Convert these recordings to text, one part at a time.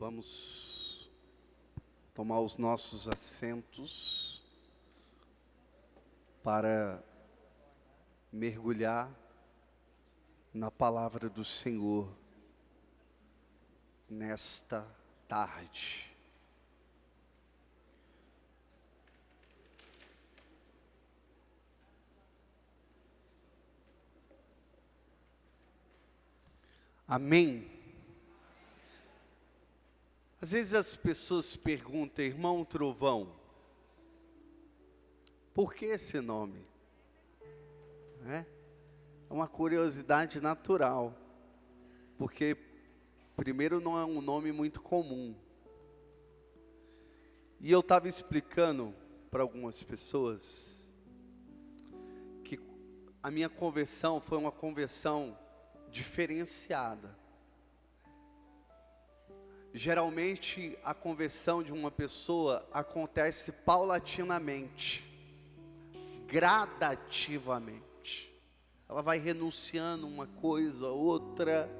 Vamos tomar os nossos assentos para mergulhar na palavra do Senhor nesta tarde. Amém? Às vezes as pessoas perguntam, irmão Trovão, por que esse nome? É uma curiosidade natural, porque primeiro não é um nome muito comum. E eu estava explicando para algumas pessoas que a minha conversão foi uma conversão diferenciada. Geralmente a conversão de uma pessoa acontece paulatinamente, gradativamente. Ela vai renunciando uma coisa, outra,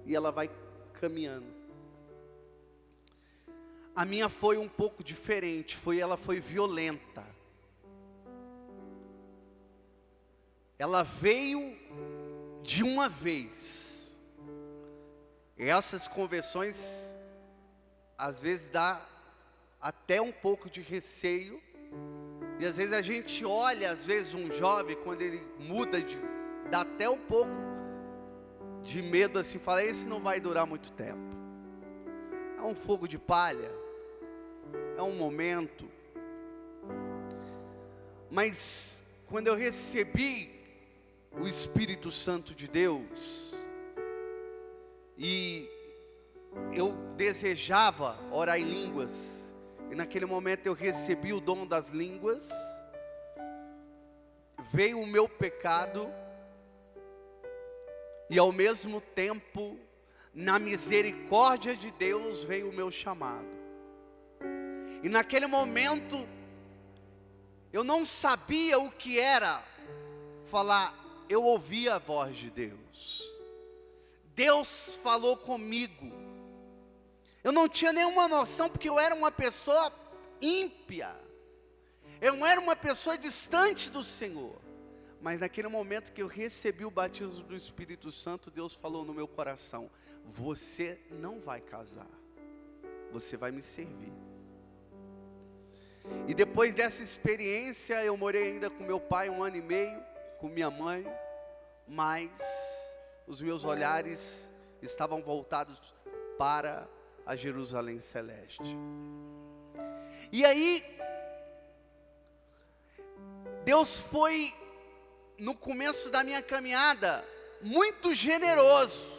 e ela vai caminhando. A minha foi um pouco diferente, ela foi violenta. Ela veio de uma vez. Essas conversões às vezes dá até um pouco de receio. E às vezes a gente olha, às vezes um jovem, quando ele muda, dá até um pouco de medo assim, fala, esse não vai durar muito tempo. É um fogo de palha, é um momento. Mas quando eu recebi o Espírito Santo de Deus, e eu desejava orar em línguas, e naquele momento eu recebi o dom das línguas, veio o meu pecado, e ao mesmo tempo, na misericórdia de Deus, veio o meu chamado. E naquele momento, eu não sabia o que era falar, eu ouvi a voz de Deus. Deus falou comigo. Eu não tinha nenhuma noção, porque eu era uma pessoa ímpia. Eu era uma pessoa distante do Senhor. Mas naquele momento que eu recebi o batismo do Espírito Santo, Deus falou no meu coração, você não vai casar, você vai me servir. E depois dessa experiência, eu morei ainda com meu pai 1 ano e meio, com minha mãe, mas os meus olhares estavam voltados para a Jerusalém Celeste. E aí, Deus foi, no começo da minha caminhada, muito generoso.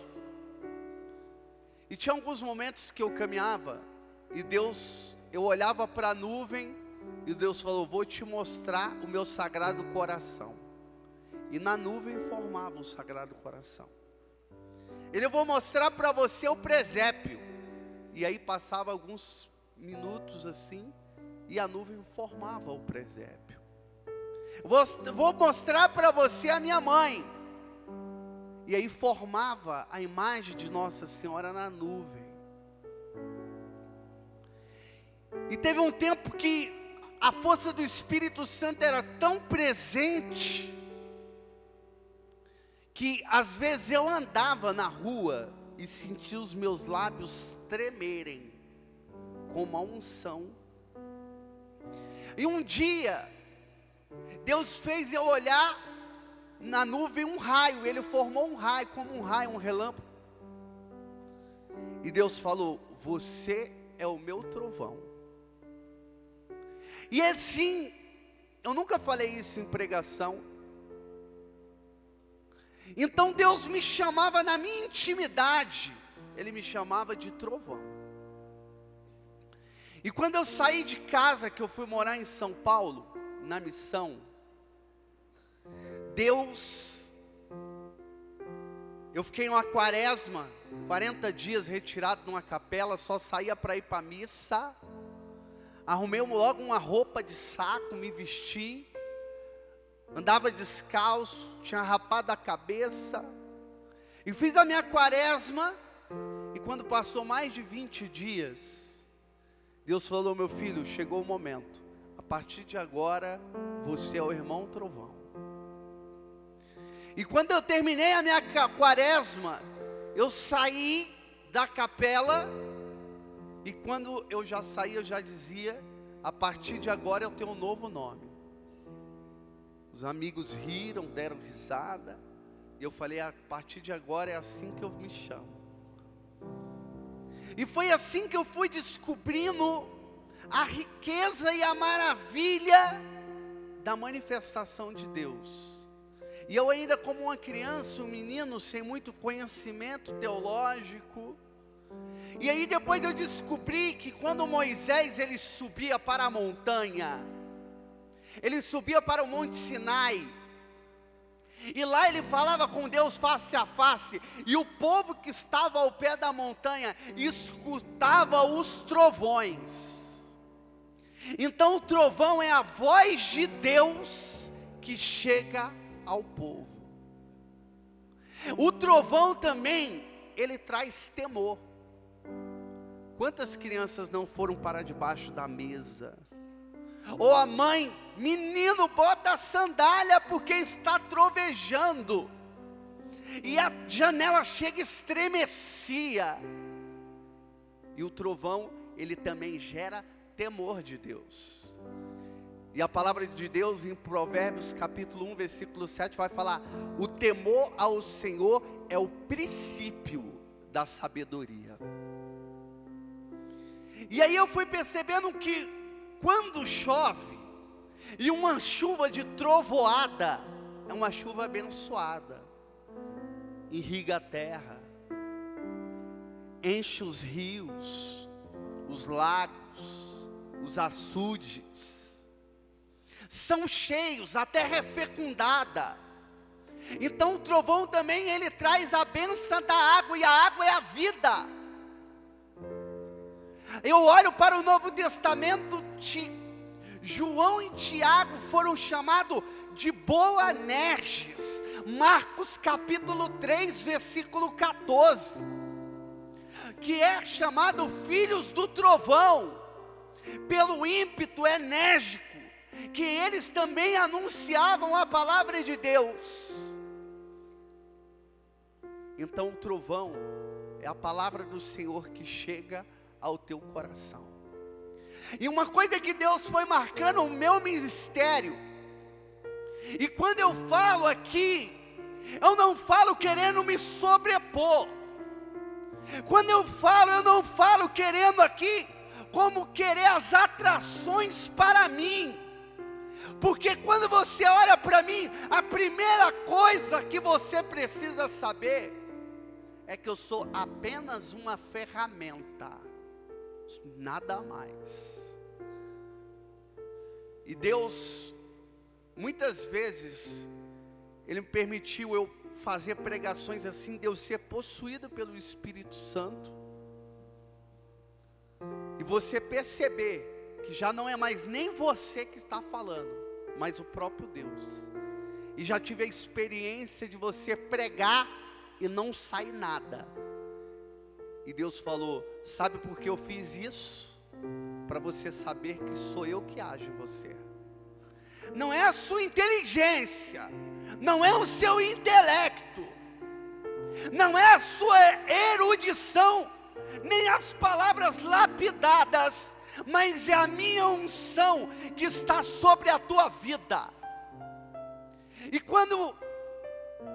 E tinha alguns momentos que eu caminhava, e eu olhava para a nuvem, e Deus falou, vou te mostrar o meu sagrado coração. E na nuvem formava o sagrado coração. Eu vou mostrar para você o presépio. E aí passava alguns minutos assim, e a nuvem formava o presépio. Vou mostrar para você a minha mãe. E aí formava a imagem de Nossa Senhora na nuvem. E teve um tempo que a força do Espírito Santo era tão presente, que às vezes eu andava na rua e sentia os meus lábios tremerem com uma unção. E um dia, Deus fez eu olhar na nuvem um raio, Ele formou um raio, como um raio, um relâmpago. E Deus falou, você é o meu trovão. E assim, eu nunca falei isso em pregação. Então Deus me chamava na minha intimidade, Ele me chamava de trovão. E quando eu saí de casa, que eu fui morar em São Paulo, na missão, eu fiquei uma quaresma, 40 dias retirado numa capela, só saía para ir para a missa. Arrumei logo uma roupa de saco, me vesti, andava descalço, tinha rapado a cabeça, e fiz a minha quaresma, E quando passou mais de 20 dias, Deus falou: meu filho, chegou o momento. A partir de agora, você é o irmão trovão. E quando eu terminei a minha quaresma, eu saí da capela. E quando eu já saí, eu já dizia: a partir de agora eu tenho um novo nome. Os amigos riram, deram risada. E eu falei: a partir de agora é assim que eu me chamo. E foi assim que eu fui descobrindo a riqueza e a maravilha da manifestação de Deus. E eu ainda como uma criança, um menino sem muito conhecimento teológico. E aí depois eu descobri que quando Moisés ele subia para a montanha, ele subia para o Monte Sinai, e lá ele falava com Deus face a face, e o povo que estava ao pé da montanha escutava os trovões. Então o trovão é a voz de Deus que chega ao povo. O trovão também, ele traz temor. Quantas crianças não foram para debaixo da mesa? Ou a mãe: menino, bota a sandália porque está trovejando. E a janela chega e estremecia. E o trovão, ele também gera temor de Deus. E a palavra de Deus em Provérbios capítulo 1, versículo 7 vai falar: o temor ao Senhor é o princípio da sabedoria. E aí eu fui percebendo que quando chove, e uma chuva de trovoada, é uma chuva abençoada, irriga a terra, enche os rios, os lagos, os açudes, são cheios, a terra é fecundada. Então o trovão também ele traz a bênção da água, e a água é a vida. Eu olho para o Novo Testamento, João e Tiago foram chamados de Boanerges. Marcos capítulo 3, versículo 14, que é chamado filhos do trovão, pelo ímpeto enérgico, que eles também anunciavam a palavra de Deus. Então o trovão é a palavra do Senhor que chega ao teu coração. E uma coisa que Deus foi marcando o meu ministério, e quando eu falo aqui, eu não falo querendo me sobrepor. Quando eu não falo querendo aqui como querer as atrações para mim. Porque quando você olha para mim, a primeira coisa que você precisa saber é que eu sou apenas uma ferramenta, nada mais. E Deus, muitas vezes, Ele me permitiu eu fazer pregações assim, de eu ser possuído pelo Espírito Santo, e você perceber que já não é mais nem você que está falando, mas o próprio Deus. E já tive a experiência de você pregar e não sai nada. E Deus falou: sabe por que eu fiz isso? Para você saber que sou eu que ajo em você. Não é a sua inteligência, não é o seu intelecto, não é a sua erudição, nem as palavras lapidadas, mas é a minha unção que está sobre a tua vida. E quando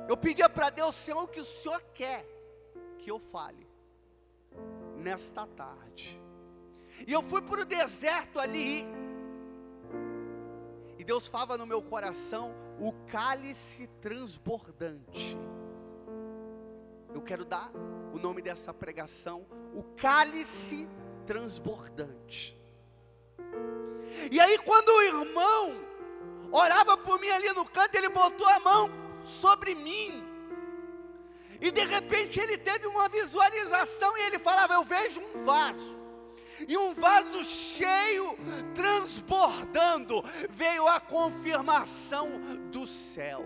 eu pedia para Deus: Senhor, o que o Senhor quer que eu fale nesta tarde? E eu fui para o deserto ali, e Deus falava no meu coração: o cálice transbordante. Eu quero dar o nome dessa pregação: o cálice transbordante. E aí quando o irmão orava por mim ali no canto, ele botou a mão sobre mim, e de repente ele teve uma visualização, e ele falava: eu vejo um vaso, e um vaso cheio, transbordando. Veio a confirmação do céu.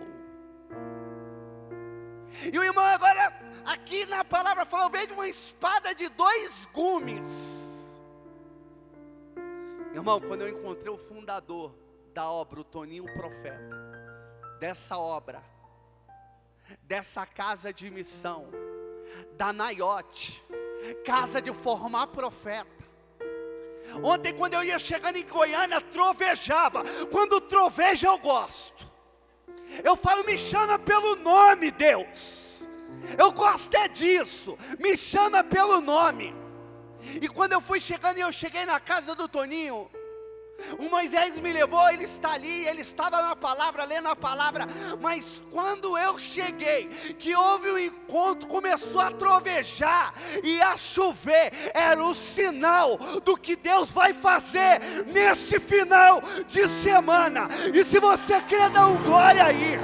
E o irmão agora, aqui na palavra fala, eu vejo uma espada de 2 gumes. Irmão, quando eu encontrei o fundador da obra, o Toninho Profeta, dessa obra, dessa casa de missão, da Naiote, casa de formar profeta. Ontem, quando eu ia chegando em Goiânia, trovejava. Quando troveja, eu gosto. Eu falo, me chama pelo nome, Deus. Eu gosto é disso. Me chama pelo nome. E quando eu fui chegando, eu cheguei na casa do Toninho. O Moisés me levou, ele está ali, ele estava na palavra, lendo a palavra. Mas quando eu cheguei, que houve um encontro, começou a trovejar e a chover. Era o sinal do que Deus vai fazer nesse final de semana. E se você quer dar um glória aí.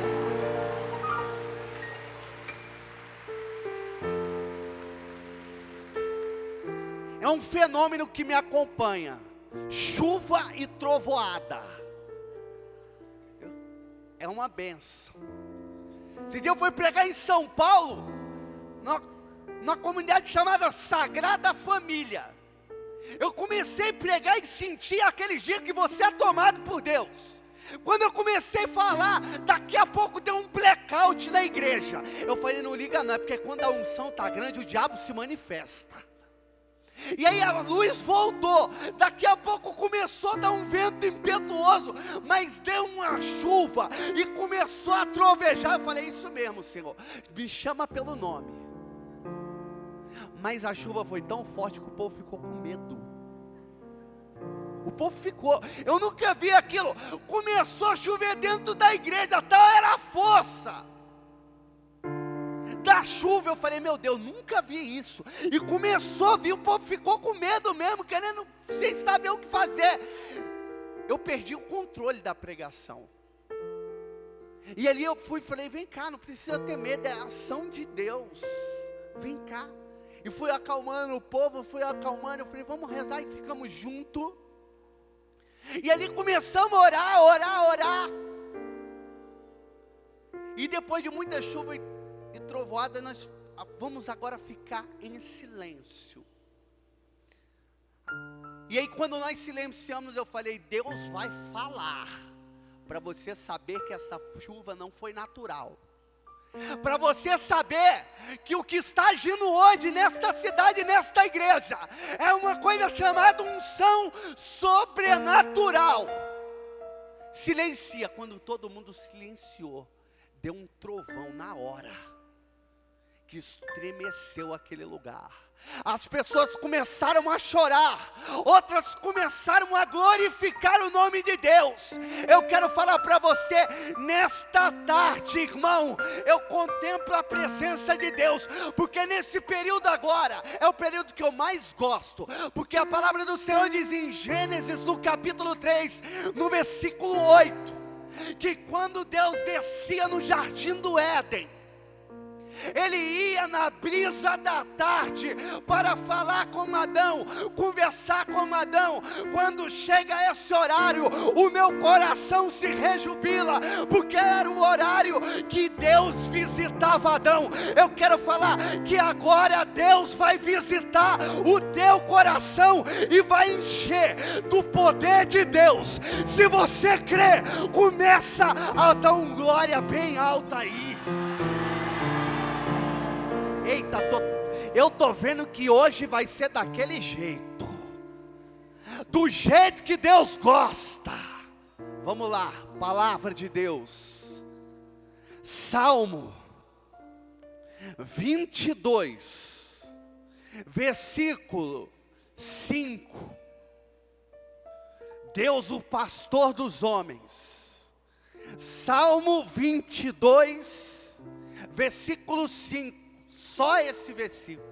É um fenômeno que me acompanha. Chuva e trovoada. É uma benção. Esse dia eu fui pregar em São Paulo, numa comunidade chamada Sagrada Família. Eu comecei a pregar e senti aquele dia que você é tomado por Deus. Quando eu comecei a falar, daqui a pouco deu um blackout na igreja. Eu falei, não liga não, é porque quando a unção está grande, o diabo se manifesta. E aí a luz voltou, daqui a pouco começou a dar um vento impetuoso, mas deu uma chuva e começou a trovejar. Eu falei, isso mesmo, Senhor, me chama pelo nome. Mas a chuva foi tão forte que o povo ficou com medo. O povo ficou, eu nunca vi aquilo. Começou a chover dentro da igreja, tal era a força da chuva. Eu falei, meu Deus, nunca vi isso. E começou a vir, o povo ficou com medo mesmo, querendo, sem saber o que fazer. Eu perdi o controle da pregação. E ali eu fui, falei, vem cá, não precisa ter medo, é a ação de Deus. Vem cá. E fui acalmando o povo, fui acalmando, eu falei, vamos rezar, e ficamos juntos. E ali começamos a orar. E depois de muita chuva e trovoada, nós vamos agora ficar em silêncio. E aí quando nós silenciamos, eu falei, Deus vai falar, para você saber que essa chuva não foi natural. Para você saber que o que está agindo hoje nesta cidade, nesta igreja, é uma coisa chamada unção sobrenatural. Silencia. Quando todo mundo silenciou, deu um trovão na hora, que estremeceu aquele lugar. As pessoas começaram a chorar, outras começaram a glorificar o nome de Deus. Eu quero falar para você, nesta tarde, irmão, eu contemplo a presença de Deus, porque nesse período agora, é o período que eu mais gosto, porque a palavra do Senhor diz em Gênesis, no capítulo 3, no versículo 8, que quando Deus descia no jardim do Éden, Ele ia na brisa da tarde para falar com Adão, conversar com Adão. Quando chega esse horário, o meu coração se rejubila, porque era o horário que Deus visitava Adão. Eu quero falar que agora Deus vai visitar o teu coração e vai encher do poder de Deus. Se você crê, começa a dar um glória bem alta aí. Eita, eu tô vendo que hoje vai ser daquele jeito, do jeito que Deus gosta. Vamos lá, palavra de Deus, Salmo 22, versículo 5. Deus, o pastor dos homens. Salmo 22, versículo 5. Só esse versículo.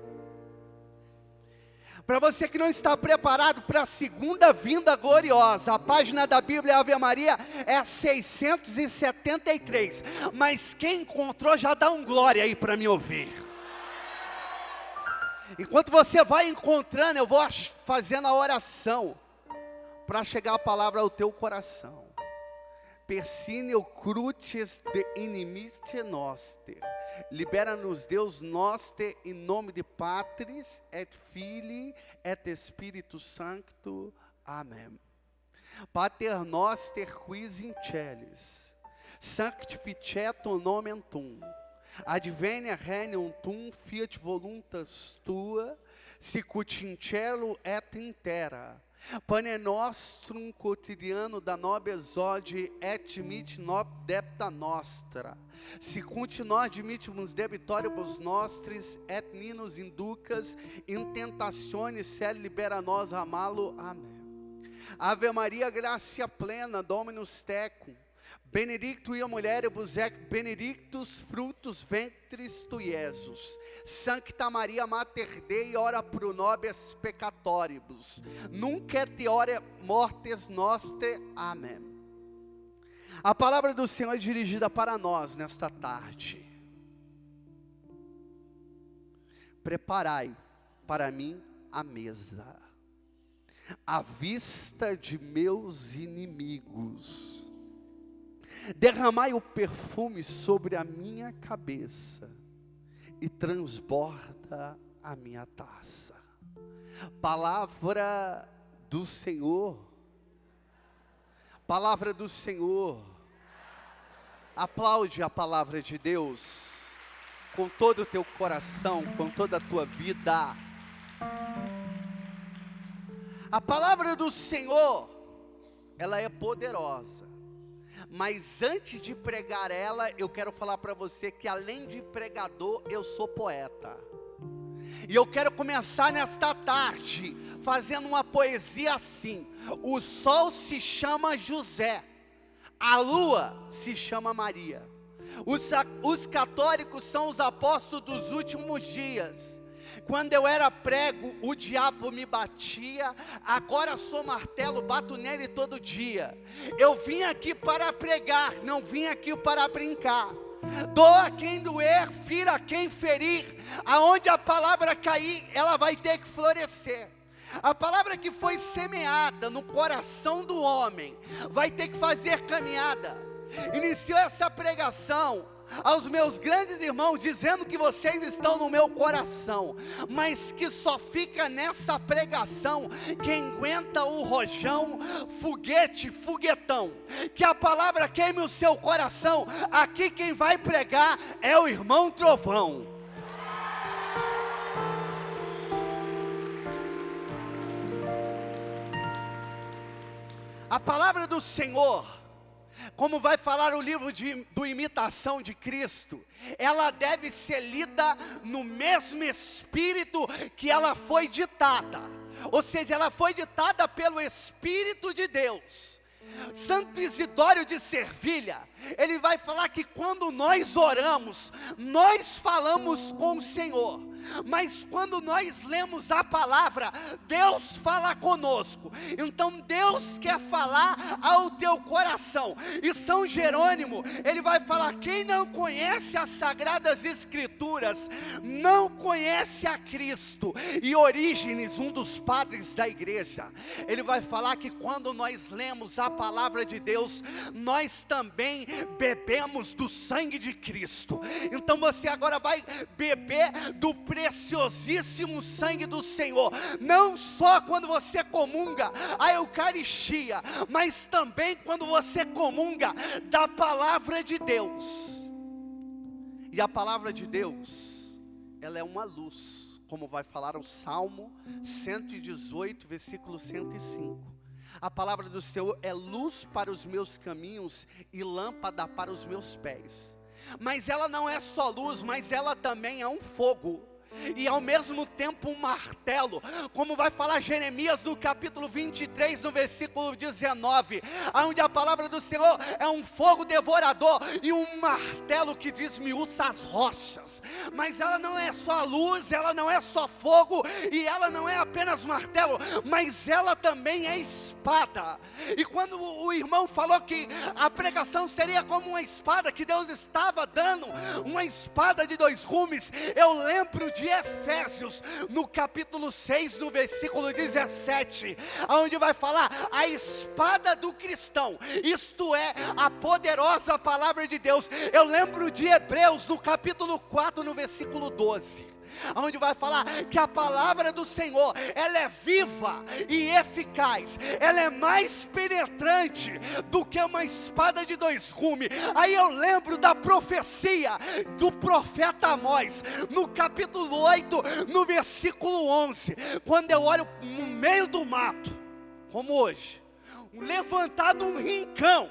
Para você que não está preparado para a segunda vinda gloriosa, a página da Bíblia Ave Maria é a 673. Mas quem encontrou já dá um glória aí para me ouvir. Enquanto você vai encontrando, eu vou fazendo a oração para chegar a palavra ao teu coração. Persine o crucis de inimiste noster. Libera-nos, Deus, noster, in nome de Patris, et Filii, et Spiritus Sancto. Amém. Pater noster, quis in celis, sanctificetur nomen tuum, advenia regnum tuum, fiat voluntas tua, sicut in cielo et in terra. Pane nostrum quotidiano da nobis hodie, et dimitte nobis debita nostra, sicut nos dimittimus debitoribus nostris, et ni nos inducas in tentationis, sed libera nos a malo. Amém. Ave Maria, gracia plena, Dominus tecum, benedictua mulieribus et benedictus fructus ventris tui, Iesus. Sancta Maria Mater Dei, ora pro nobis peccatoribus, nunc et hora mortis nostrae. Amém. A palavra do Senhor é dirigida para nós nesta tarde. Preparai para mim a mesa, à vista de meus inimigos. Derramai o perfume sobre a minha cabeça e transborda a minha taça. Palavra do Senhor. Palavra do Senhor. Aplaude a palavra de Deus com todo o teu coração, com toda a tua vida. A palavra do Senhor, ela é poderosa. Mas antes de pregar ela, eu quero falar para você que além de pregador, eu sou poeta. E eu quero começar nesta tarde, fazendo uma poesia assim. O sol se chama José, a lua se chama Maria. Os católicos são os apóstolos dos últimos dias. Quando eu era prego, o diabo me batia, agora sou martelo, bato nele todo dia. Eu vim aqui para pregar, não vim aqui para brincar. Doa quem doer, fira quem ferir, aonde a palavra cair, ela vai ter que florescer. A palavra que foi semeada no coração do homem, vai ter que fazer caminhada. Iniciou essa pregação aos meus grandes irmãos, dizendo que vocês estão no meu coração, mas que só fica nessa pregação quem aguenta o rojão, foguetão, que a palavra queime o seu coração. Aqui quem vai pregar é o irmão Trovão. A palavra do Senhor, como vai falar o livro do Imitação de Cristo, ela deve ser lida no mesmo espírito que ela foi ditada. Ou seja, ela foi ditada pelo Espírito de Deus. Santo Isidório de Servilha, ele vai falar que quando nós oramos, nós falamos com o Senhor. Mas quando nós lemos a palavra, Deus fala conosco. Então Deus quer falar ao teu coração. E São Jerônimo, ele vai falar: quem não conhece as Sagradas Escrituras, não conhece a Cristo. E Orígenes, um dos padres da igreja, ele vai falar que quando nós lemos a palavra de Deus, nós também bebemos do sangue de Cristo. Então você agora vai beber do preciosíssimo sangue do Senhor, não só quando você comunga a Eucaristia, mas também quando você comunga da palavra de Deus. E a palavra de Deus, ela é uma luz, como vai falar o Salmo 118, versículo 105. A palavra do Senhor é luz para os meus caminhos e lâmpada para os meus pés. Mas ela não é só luz, mas ela também é um fogo. E ao mesmo tempo um martelo, como vai falar Jeremias no capítulo 23, no versículo 19, onde a palavra do Senhor é um fogo devorador e um martelo que desmiuça as rochas. Mas ela não é só luz, ela não é só fogo, e ela não é apenas martelo, mas ela também é espada. E quando o irmão falou que a pregação seria como uma espada, que Deus estava dando uma espada de dois gumes, eu lembro de de Efésios, no capítulo 6, no versículo 17, onde vai falar a espada do cristão, isto é, a poderosa palavra de Deus. Eu lembro de Hebreus, no capítulo 4, no versículo 12, onde vai falar que a palavra do Senhor, ela é viva e eficaz, ela é mais penetrante do que uma espada de dois gumes. Aí eu lembro da profecia do profeta Amós, no capítulo 8, no versículo 11, quando eu olho no meio do mato, como hoje, levantado um rincão,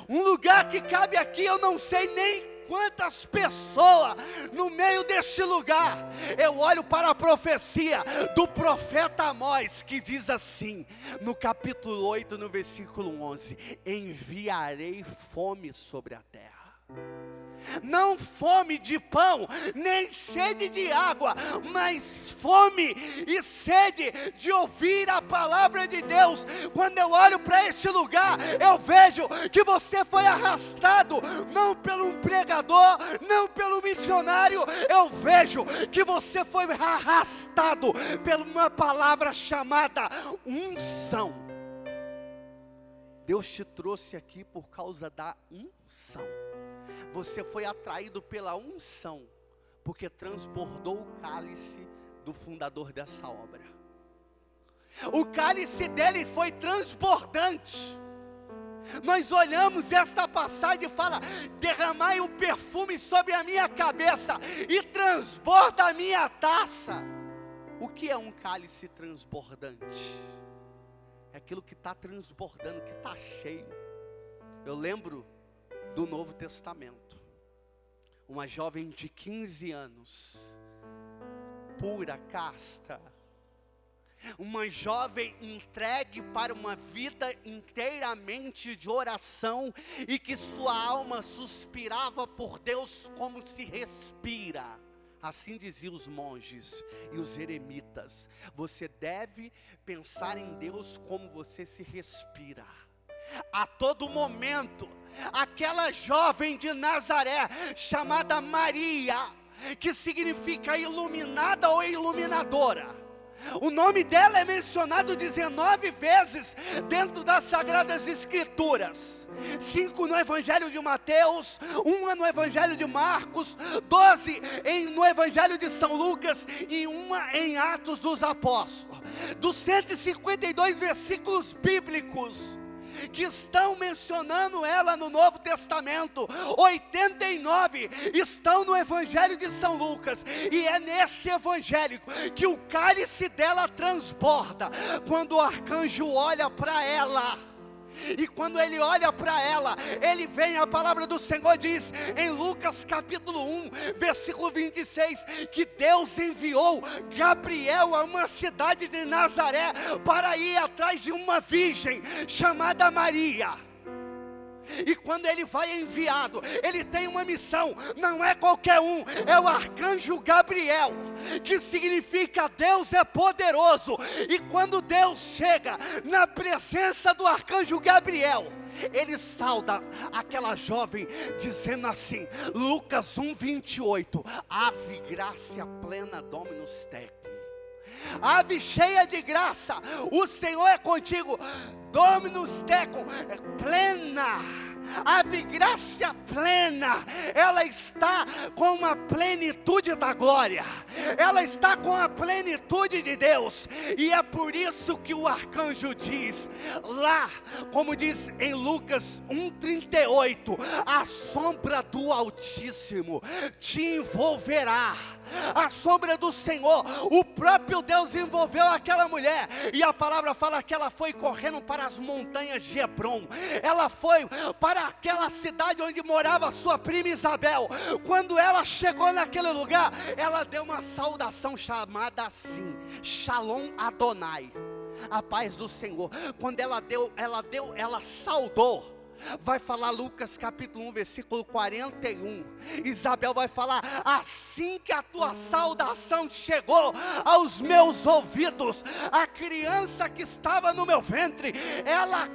um lugar que cabe aqui, eu não sei nem quantas pessoas no meio deste lugar. Eu olho para a profecia do profeta Amós, que diz assim, no capítulo 8, no versículo 11: enviarei fome sobre a terra. Não fome de pão, nem sede de água, mas fome e sede de ouvir a palavra de Deus. Quando eu olho para este lugar, eu vejo que você foi arrastado, não pelo um pregador, não pelo missionário. Eu vejo que você foi arrastado por uma palavra chamada unção. Deus te trouxe aqui por causa da unção. Você foi atraído pela unção, porque transbordou o cálice do fundador dessa obra. O cálice dele foi transbordante. Nós olhamos esta passagem e fala: derramai o perfume sobre a minha cabeça e transborda a minha taça. O que é um cálice transbordante? É aquilo que está transbordando, que está cheio. Eu lembro do Novo Testamento, uma jovem de 15 anos, pura, casta, uma jovem entregue para uma vida inteiramente de oração, e que sua alma suspirava por Deus como se respira. Assim diziam os monges e os eremitas: você deve pensar em Deus como você se respira, a todo momento. Aquela jovem de Nazaré, chamada Maria, que significa iluminada ou iluminadora, o nome dela é mencionado 19 vezes dentro das Sagradas Escrituras. 5 no Evangelho de Mateus, 1 no Evangelho de Marcos, 12 no Evangelho de São Lucas e 1 em Atos dos Apóstolos. Dos 152 versículos bíblicos que estão mencionando ela no Novo Testamento, 89 estão no Evangelho de São Lucas, e é neste Evangelho que o cálice dela transborda, quando o arcanjo olha para ela. E quando ele olha para ela, ele vem, a palavra do Senhor diz em Lucas capítulo 1, versículo 26, que Deus enviou Gabriel a uma cidade de Nazaré para ir atrás de uma virgem chamada Maria. E quando ele vai enviado, ele tem uma missão, não é qualquer um, é o arcanjo Gabriel, que significa Deus é poderoso. E quando Deus chega na presença do arcanjo Gabriel, ele sauda aquela jovem dizendo assim, Lucas 1:28, ave gracia plena Dominus tecum, ave cheia de graça, o Senhor é contigo. Dominus tecum, plena, ave graça plena, ela está com uma plenitude da glória, ela está com a plenitude de Deus. E é por isso que o arcanjo diz lá, como diz em Lucas 1:38, a sombra do Altíssimo te envolverá. A sombra do Senhor, o próprio Deus envolveu aquela mulher, e a palavra fala que ela foi correndo para as montanhas de Hebrom, ela foi para aquela cidade onde morava sua prima Isabel. Quando ela chegou naquele lugar, ela deu uma saudação chamada assim, Shalom Adonai, a paz do Senhor. Quando ela saudou. Vai falar Lucas capítulo 1, versículo 41, Isabel vai falar: assim que a tua saudação chegou aos meus ouvidos, a criança que estava no meu ventre, ela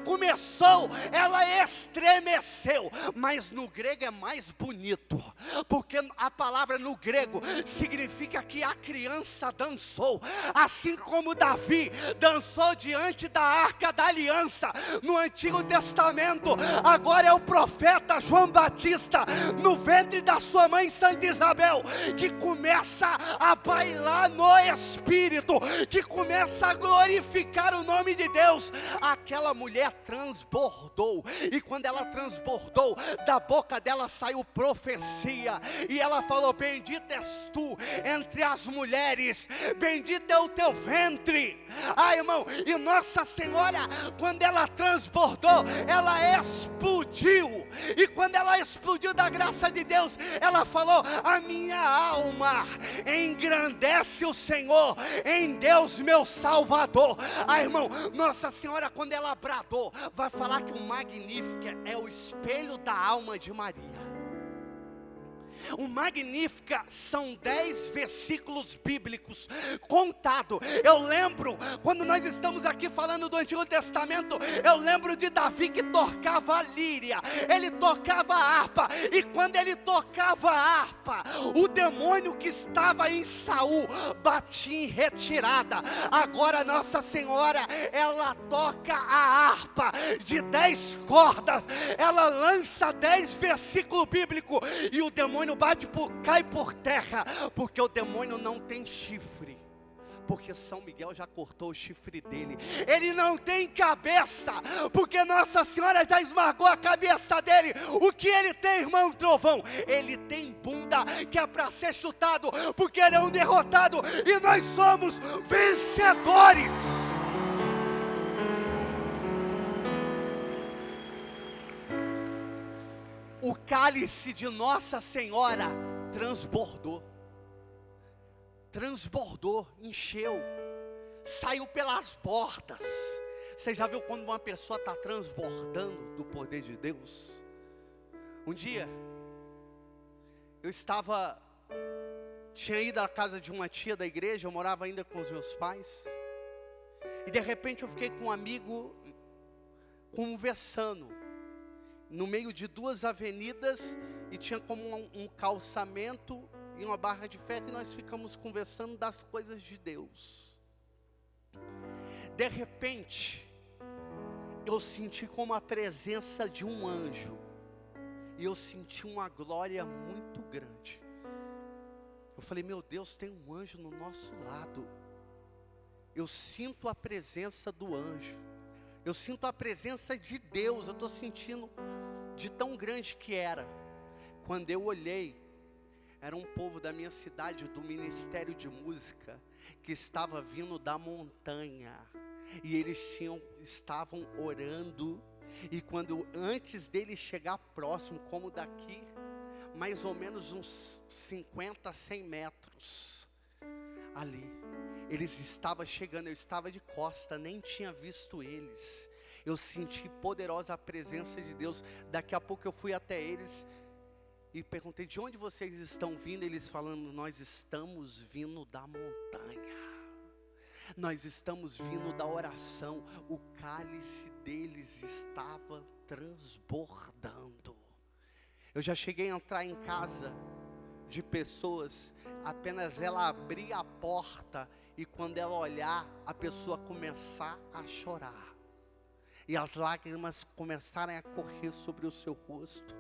estremeceu. Mas no grego é mais bonito, porque a palavra no grego significa que a criança dançou, assim como Davi dançou diante da arca da aliança no Antigo Testamento. Agora é o profeta João Batista, no ventre da sua mãe Santa Isabel, que começa a bailar no Espírito, que começa a glorificar o nome de Deus. Aquela mulher transbordou, e quando ela transbordou, da boca dela saiu profecia, e ela falou: bendita és tu entre as mulheres, bendito é o teu ventre. Irmão, e Nossa Senhora, quando ela transbordou, ela explodiu, e quando ela explodiu da graça de Deus, ela falou: a minha alma engrandece o Senhor, em Deus meu Salvador. Irmão, Nossa Senhora, quando ela bradou, vai falar que o Magnífica é o espelho da alma de Maria. O Magnífica são 10 versículos bíblicos contados. Eu lembro, quando nós estamos aqui falando do Antigo Testamento, eu lembro de Davi que tocava a líria, ele tocava a harpa, e quando ele tocava a harpa, o demônio que estava em Saul batia em retirada. Agora Nossa Senhora, ela toca a harpa de 10 cordas, ela lança 10 versículos bíblicos, e o demônio cai por terra, porque o demônio não tem chifre, porque São Miguel já cortou o chifre dele. Ele não tem cabeça, porque Nossa Senhora já esmagou a cabeça dele. O que ele tem, irmão Trovão? Ele tem bunda que é para ser chutado, porque ele é um derrotado, e nós somos vencedores. O cálice de Nossa Senhora transbordou, encheu, saiu pelas bordas. Você já viu quando uma pessoa está transbordando do poder de Deus? Um dia, eu tinha ido à casa de uma tia da igreja, eu morava ainda com os meus pais, e de repente eu fiquei com um amigo conversando, no meio de 2 avenidas, e tinha como um calçamento e uma barra de ferro, e nós ficamos conversando das coisas de Deus. De repente, eu senti como a presença de um anjo, e eu senti uma glória muito grande. Eu falei: meu Deus, tem um anjo no nosso lado. Eu sinto a presença do anjo, eu sinto a presença de Deus, eu estou sentindo de tão grande que era. Quando eu olhei, era um povo da minha cidade, do Ministério de Música, que estava vindo da montanha, e eles estavam orando, e antes dele chegar próximo, como daqui, mais ou menos uns 50, 100 metros, ali, eles estavam chegando, eu estava de costa, nem tinha visto eles. Eu senti poderosa a presença de Deus. Daqui a pouco eu fui até eles e perguntei: de onde vocês estão vindo? Eles falando: nós estamos vindo da montanha, nós estamos vindo da oração. O cálice deles estava transbordando. Eu já cheguei a entrar em casa de pessoas, apenas ela abrir a porta, e quando ela olhar, a pessoa começar a chorar, e as lágrimas começarem a correr sobre o seu rosto,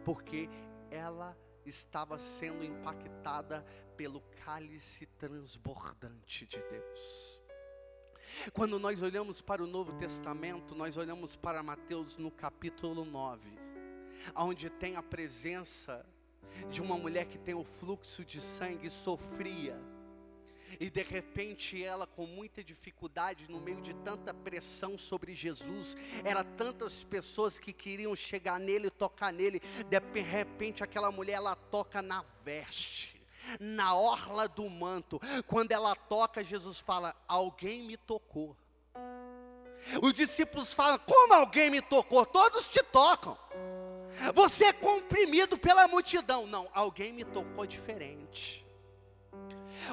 porque ela estava sendo impactada pelo cálice transbordante de Deus. Quando nós olhamos para o Novo Testamento, nós olhamos para Mateus no capítulo 9, onde tem a presença de uma mulher que tem o fluxo de sangue, sofria, e de repente ela, com muita dificuldade, no meio de tanta pressão sobre Jesus, era tantas pessoas que queriam chegar nele, tocar nele, de repente aquela mulher, ela toca na veste, na orla do manto. Quando ela toca, Jesus fala: alguém me tocou. Os discípulos falam: como alguém me tocou? Todos te tocam. Você é comprimido pela multidão. Não, alguém me tocou diferente.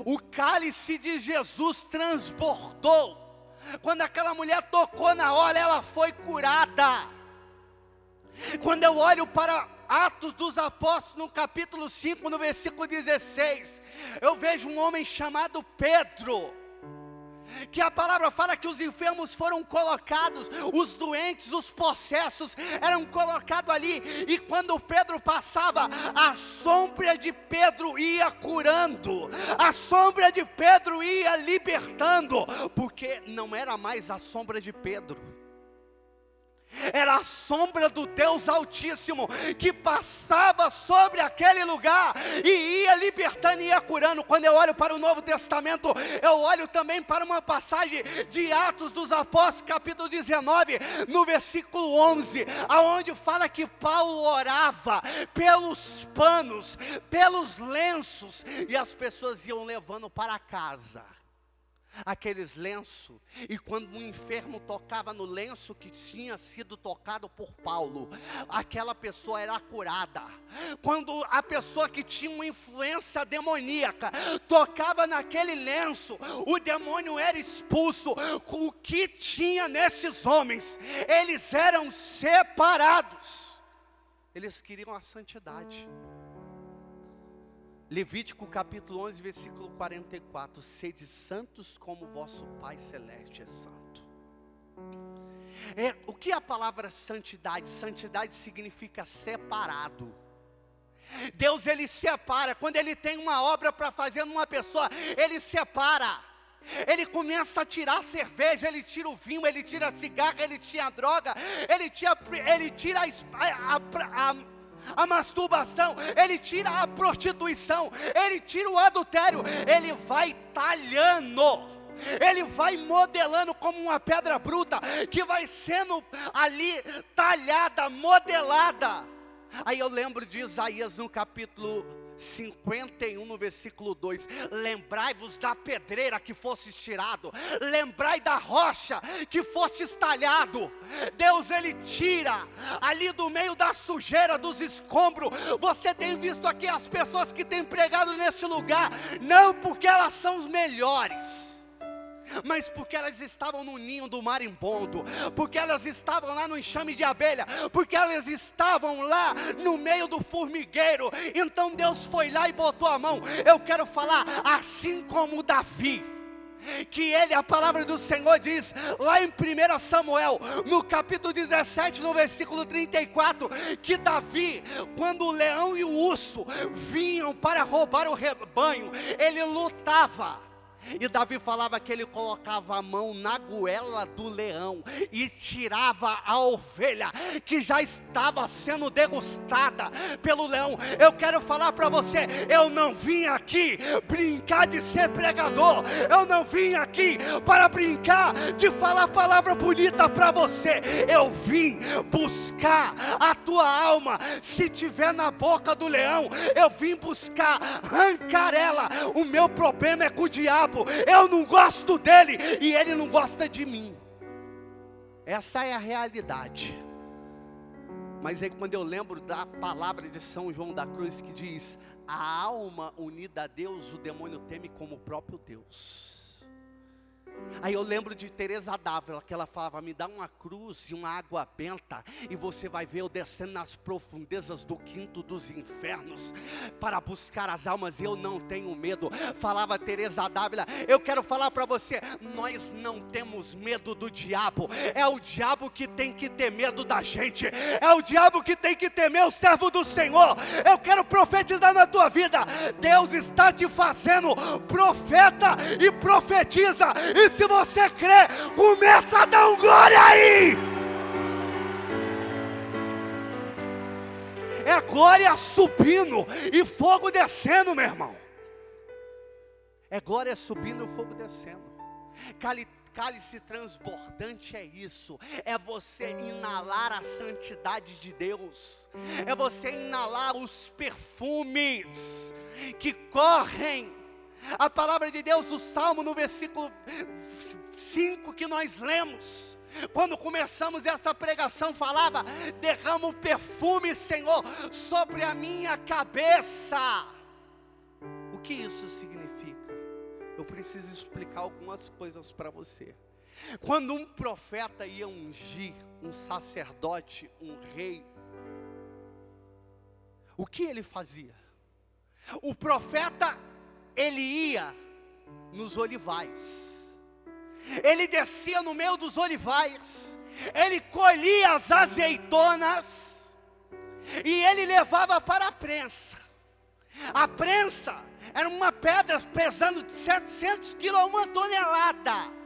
O cálice de Jesus transbordou. Quando aquela mulher tocou na hora, ela foi curada. Quando eu olho para Atos dos Apóstolos, no capítulo 5, no versículo 16, eu vejo um homem chamado Pedro, que a palavra fala que os enfermos foram colocados, os doentes, os possessos eram colocados ali, e quando Pedro passava, a sombra de Pedro ia curando, a sombra de Pedro ia libertando, porque não era mais a sombra de Pedro, era a sombra do Deus Altíssimo, que passava sobre aquele lugar, e ia libertando e ia curando. Quando eu olho para o Novo Testamento, eu olho também para uma passagem de Atos dos Apóstolos, capítulo 19, no versículo 11, aonde fala que Paulo orava pelos panos, pelos lenços, e as pessoas iam levando para casa aqueles lenços, e quando um enfermo tocava no lenço que tinha sido tocado por Paulo, aquela pessoa era curada. Quando a pessoa que tinha uma influência demoníaca tocava naquele lenço, o demônio era expulso. O que tinha nestes homens? Eles eram separados, eles queriam a santidade. Levítico capítulo 11, versículo 44, sede santos como vosso Pai Celeste é santo. O que é a palavra santidade? Santidade significa separado. Deus, Ele separa. Quando Ele tem uma obra para fazer numa pessoa, Ele separa. Ele começa a tirar a cerveja, Ele tira o vinho, Ele tira a cigarra, Ele tira a droga, Ele tira a masturbação, Ele tira a prostituição, Ele tira o adultério, Ele vai talhando, Ele vai modelando como uma pedra bruta, que vai sendo ali talhada, modelada. Aí eu lembro de Isaías no capítulo 51, no versículo 2, lembrai-vos da pedreira que fostes tirado, lembrai da rocha que fostes talhado. Deus, Ele tira ali do meio da sujeira, dos escombros. Você tem visto aqui as pessoas que têm pregado neste lugar, não porque elas são os melhores, mas porque elas estavam no ninho do marimbondo, porque elas estavam lá no enxame de abelha, porque elas estavam lá no meio do formigueiro. Então Deus foi lá e botou a mão. Eu quero falar, assim como Davi, que ele, a palavra do Senhor diz, lá em 1 Samuel, no capítulo 17, no versículo 34, que Davi, quando o leão e o urso vinham para roubar o rebanho, ele lutava. E Davi falava que ele colocava a mão na goela do leão e tirava a ovelha que já estava sendo degustada pelo leão. Eu quero falar para você, eu não vim aqui brincar de ser pregador, eu não vim aqui para brincar de falar palavra bonita para você. Eu vim buscar a tua alma. Se tiver na boca do leão, eu vim buscar arrancar ela. O meu problema é com o diabo. Eu não gosto dele e ele não gosta de mim. Essa é a realidade. Mas aí quando eu lembro da palavra de São João da Cruz, que diz: a alma unida a Deus, o demônio teme como o próprio Deus. Aí eu lembro de Teresa d'Ávila, que ela falava: me dá uma cruz e uma água benta, e você vai ver eu descendo nas profundezas do quinto dos infernos, para buscar as almas, e eu não tenho medo. Falava Teresa d'Ávila. Eu quero falar para você, nós não temos medo do diabo, é o diabo que tem que ter medo da gente, é o diabo que tem que temer o servo do Senhor. Eu quero profetizar na tua vida, Deus está te fazendo profeta e profetiza. E se você crê, começa a dar um glória aí. É glória subindo e fogo descendo, meu irmão. É glória subindo e fogo descendo. Cálice transbordante é isso, é você inalar a santidade de Deus, é você inalar os perfumes que correm. A palavra de Deus, o Salmo no versículo 5 que nós lemos, Quando começamos essa pregação, falava: derrama o perfume, Senhor, sobre a minha cabeça. O que isso significa? Eu preciso explicar algumas coisas para você. Quando um profeta ia ungir um sacerdote, um rei, o que ele fazia? O profeta, ele ia nos olivais, ele descia no meio dos olivais, ele colhia as azeitonas e ele levava para a prensa. A prensa era uma pedra pesando 700 quilos, 1 tonelada.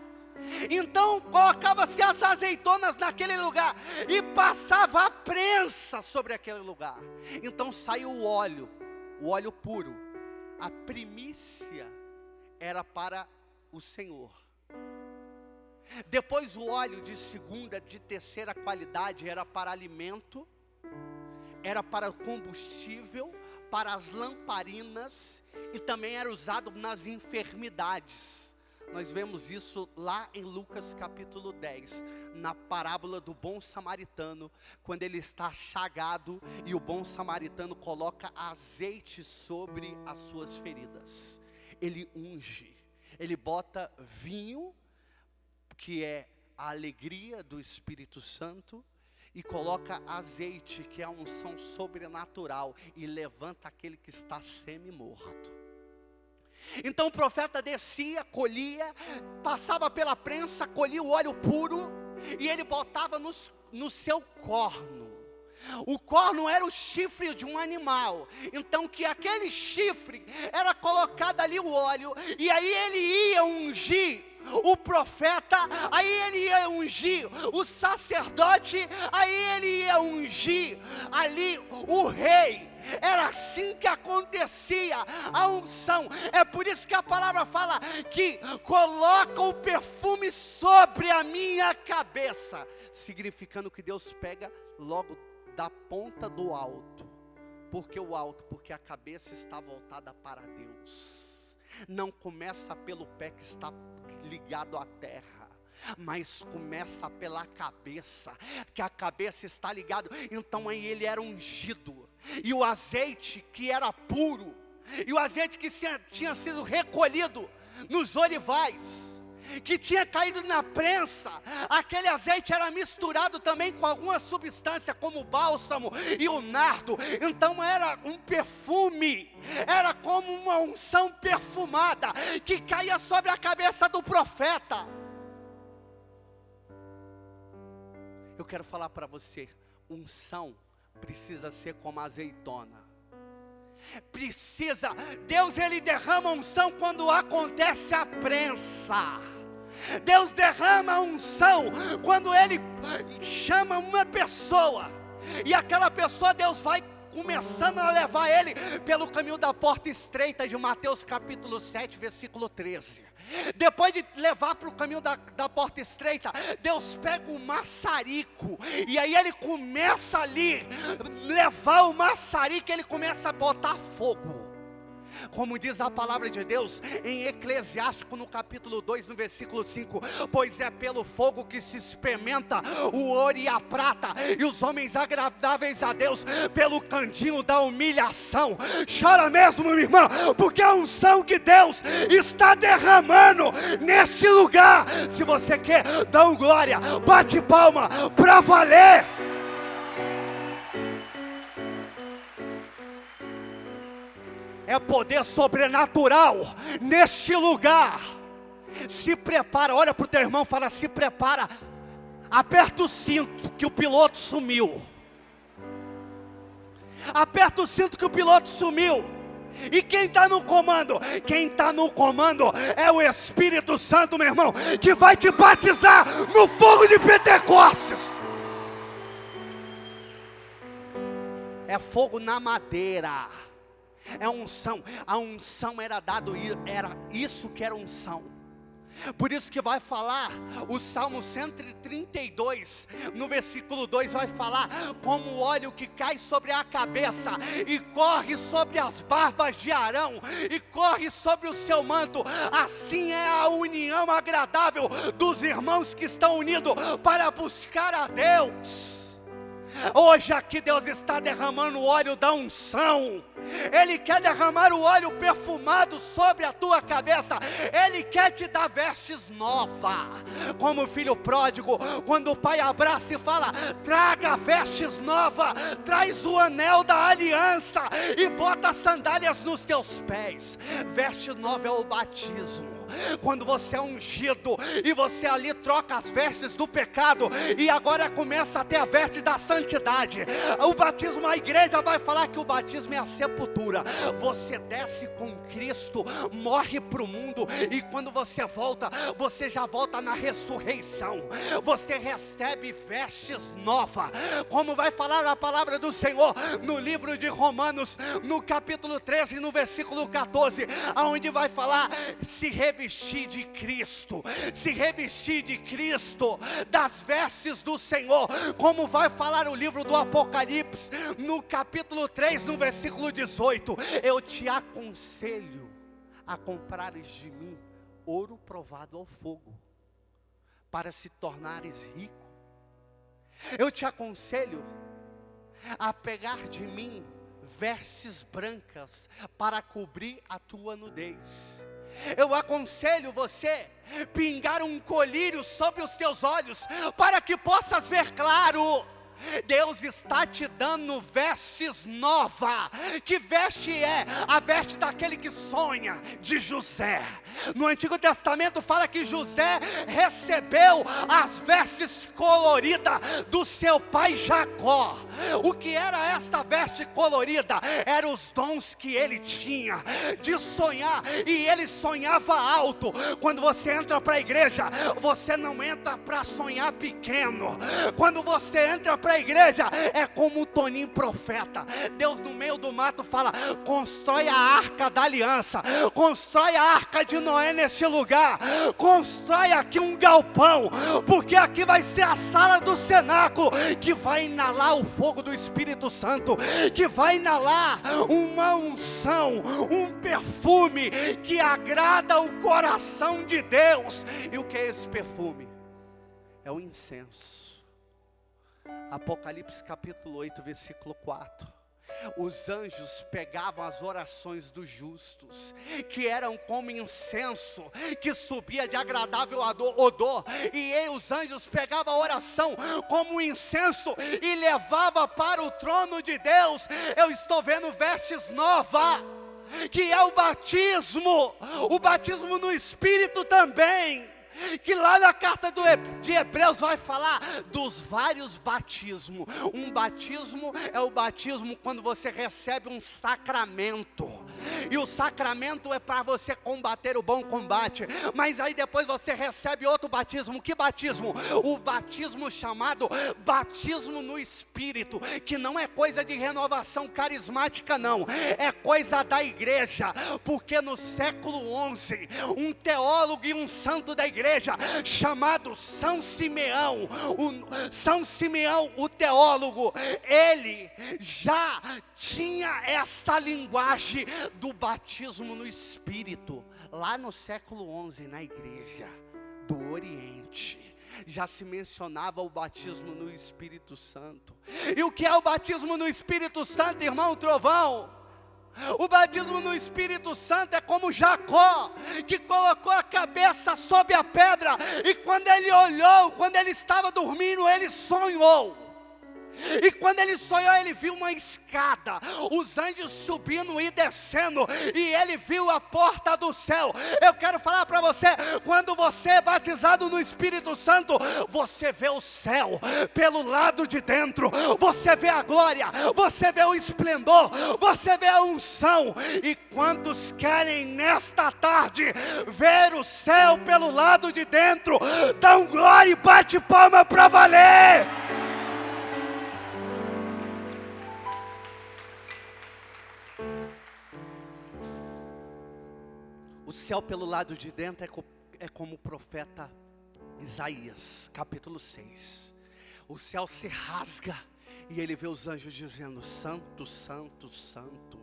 Então colocava-se as azeitonas naquele lugar e passava a prensa sobre aquele lugar. Então saiu o óleo puro. A primícia era para o Senhor. Depois o óleo de segunda, de terceira qualidade era para alimento, era para combustível, para as lamparinas e também era usado nas enfermidades. Nós vemos isso lá em Lucas capítulo 10, na parábola do bom samaritano, quando ele está chagado e o bom samaritano coloca azeite sobre as suas feridas. Ele unge, ele bota vinho, que é a alegria do Espírito Santo, e coloca azeite, que é a unção sobrenatural, e levanta aquele que está semi-morto. Então o profeta descia, colhia, passava pela prensa, colhia o óleo puro, e ele botava no seu corno. O corno era o chifre de um animal, então que aquele chifre era colocado ali o óleo, e aí ele ia ungir o profeta, aí ele ia ungir o sacerdote, aí ele ia ungir ali o rei. Era assim que acontecia a unção. É por isso que a palavra fala que coloca o perfume sobre a minha cabeça, significando que Deus pega logo da ponta do alto. Por que o alto? Porque a cabeça está voltada para Deus. Não começa pelo pé que está ligado à terra, mas começa pela cabeça, que a cabeça está ligada. Então aí ele era ungido, e o azeite que era puro, e o azeite que tinha sido recolhido nos olivais, que tinha caído na prensa, aquele azeite era misturado também com alguma substância, como o bálsamo e o nardo. Então era um perfume, era como uma unção perfumada, que caía sobre a cabeça do profeta. Eu quero falar para você, unção precisa ser como azeitona. Deus ele derrama unção quando acontece a prensa. Deus derrama a unção quando ele chama uma pessoa, e aquela pessoa Deus vai começando a levar ele pelo caminho da porta estreita de Mateus capítulo 7, versículo 13. Depois de levar para o caminho da porta estreita, Deus pega o maçarico, e aí ele começa ali, levar o maçarico, ele começa a botar fogo. Como diz a palavra de Deus em Eclesiástico no capítulo 2, no versículo 5: pois é pelo fogo que se experimenta o ouro e a prata, e os homens agradáveis a Deus pelo cantinho da humilhação. Chora mesmo, meu irmão, porque a unção que Deus está derramando neste lugar. Se você quer, dá glória, bate palma para valer. É poder sobrenatural neste lugar. Se prepara, olha para o teu irmão e fala: se prepara. Aperta o cinto que o piloto sumiu. Aperta o cinto que o piloto sumiu. E quem está no comando? Quem está no comando é o Espírito Santo, meu irmão, que vai te batizar no fogo de Pentecostes. É fogo na madeira. É unção. A unção era dado, era isso que era unção. Por isso que vai falar, o Salmo 132, no versículo 2 vai falar, como o óleo que cai sobre a cabeça, e corre sobre as barbas de Arão, e corre sobre o seu manto, assim é a união agradável dos irmãos que estão unidos para buscar a Deus. Hoje aqui Deus está derramando o óleo da unção. Ele quer derramar o óleo perfumado sobre a tua cabeça. Ele quer te dar vestes novas. Como o filho pródigo, quando o pai abraça e fala, traga vestes novas, traz o anel da aliança e bota sandálias nos teus pés. Veste nova é o batismo. Quando você é ungido e você ali troca as vestes do pecado e agora começa a ter a veste da santidade. O batismo, a igreja vai falar que o batismo é a sepultura. Você desce com Cristo, morre para o mundo, e quando você volta, você já volta na ressurreição. Você recebe vestes novas, como vai falar a palavra do Senhor no livro de Romanos, no capítulo 13, no versículo 14, aonde vai falar, se revestir de Cristo, se revestir de Cristo, das vestes do Senhor, como vai falar o livro do Apocalipse, no capítulo 3, no versículo 18, eu te aconselho a comprares de mim ouro provado ao fogo, para se tornares rico. Eu te aconselho a pegar de mim vestes brancas, para cobrir a tua nudez. Eu aconselho você pingar um colírio sobre os teus olhos, para que possas ver claro. Deus está te dando vestes novas. Que veste é? A veste daquele que sonha, de José. No Antigo Testamento fala que José recebeu as vestes coloridas do seu pai Jacó. O que era esta veste colorida? Eram os dons que ele tinha de sonhar, e ele sonhava alto. Quando você entra para a igreja, você não entra para sonhar pequeno. Quando você entra para a igreja, é como o Toninho profeta. Deus no meio do mato fala, constrói a arca da aliança, constrói a arca de Noé neste lugar, constrói aqui um galpão, porque aqui vai ser a sala do cenáculo, que vai inalar o fogo do Espírito Santo, que vai inalar uma unção, um perfume que agrada o coração de Deus. E o que é esse perfume? É o incenso. Apocalipse capítulo 8, versículo 4. Os anjos pegavam as orações dos justos, que eram como incenso, que subia de agradável odor, e os anjos pegavam a oração como incenso, e levava para o trono de Deus. Eu estou vendo vestes novas, que é o batismo no Espírito também. Que lá na carta de Hebreus vai falar dos vários batismos. Um batismo é o batismo quando você recebe um sacramento, e o sacramento é para você combater o bom combate. Mas aí depois você recebe outro batismo. Que batismo? O batismo chamado batismo no Espírito, que não é coisa de renovação carismática não, é coisa da igreja. Porque no século XI, um teólogo e um santo da igreja, chamado São Simeão, o teólogo, ele já tinha essa linguagem do batismo no Espírito. Lá no século XI, na igreja do Oriente, já se mencionava o batismo no Espírito Santo. E o que é o batismo no Espírito Santo, irmão Trovão? O batismo no Espírito Santo é como Jacó, que colocou a cabeça sob a pedra, e quando ele olhou, quando ele estava dormindo, ele sonhou. E quando ele sonhou, ele viu uma escada, os anjos subindo e descendo, e ele viu a porta do céu. Eu quero falar para você, quando você é batizado no Espírito Santo, você vê o céu pelo lado de dentro, você vê a glória, você vê o esplendor, você vê a unção. E quantos querem nesta tarde ver o céu pelo lado de dentro? Dão glória e bate palma para valer. O céu pelo lado de dentro é como o profeta Isaías, capítulo 6. O céu se rasga e ele vê os anjos dizendo: santo, santo, santo